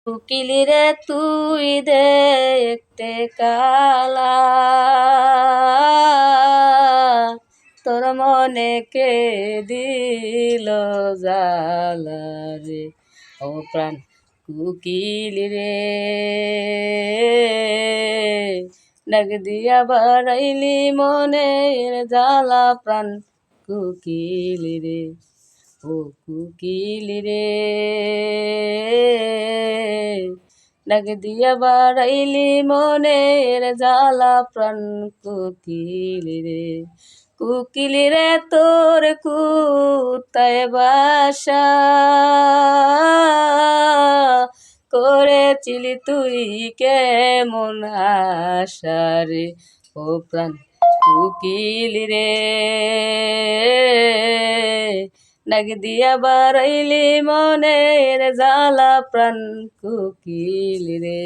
উকিলি রে তুই দেখতে কালা, তোর মনে কে দিল জালা রে, ও প্রাণ কুকিলি রে, ডাক দিয়া বাড়াইলি মনের জ্বালা প্রাণ কুকিলি রে, ও কুকিলি রে, ডাক দিয়া বাড়াইলি মনের জ্বালা প্রাণ কুকিলি রে, কুকিলি রে তোর কুতায় বাসা, করেছিলি তুই কেমন আশা রে, ও প্রাণ কুকিলি রে, ডাক দিয়া বাড়াইলি মনের জ্বালা প্রাণ কুকিলি রে।